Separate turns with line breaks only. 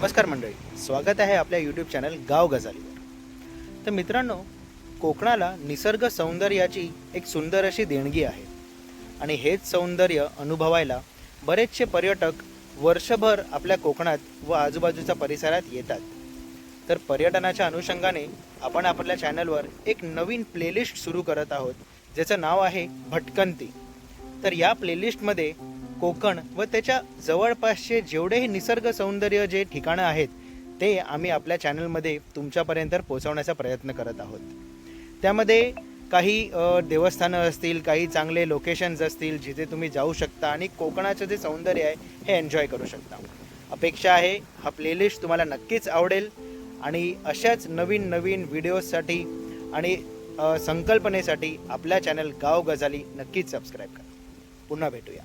नमस्कार मंडळी, स्वागत आहे आपल्या यूट्यूब चॅनल गाव गजालीवर. तर मित्रांनो, कोकणाला निसर्ग सौंदर्याची एक सुंदर अशी देणगी आहे आणि हेच सौंदर्य अनुभवायला बरेचसे पर्यटक वर्षभर आपल्या कोकणात व आजूबाजूच्या परिसरात येतात. तर पर्यटनाच्या अनुषंगाने आपण आपल्या चॅनलवर एक नवीन प्लेलिस्ट सुरू करत आहोत, ज्याचं नाव आहे भटकंती. तर या प्लेलिस्टमध्ये कोकण व त्याच्या जवळपासचे जेवढेही निसर्ग सौंदर्य जे ठिकाणं आहेत ते आम्ही आपल्या चॅनलमध्ये तुमच्यापर्यंत पोहोचवण्याचा प्रयत्न करत आहोत. त्यामध्ये काही देवस्थानं असतील, काही चांगले लोकेशन्स असतील जिथे तुम्ही जाऊ शकता आणि कोकणाचं जे सौंदर्य आहे हे एन्जॉय करू शकता. अपेक्षा आहे हा प्लेलिस्ट तुम्हाला नक्कीच आवडेल आणि अशाच नवीन नवीन व्हिडिओजसाठी आणि संकल्पनेसाठी आपल्या चॅनल गाव गजाली नक्कीच सबस्क्राईब करा. पुन्हा भेटूया.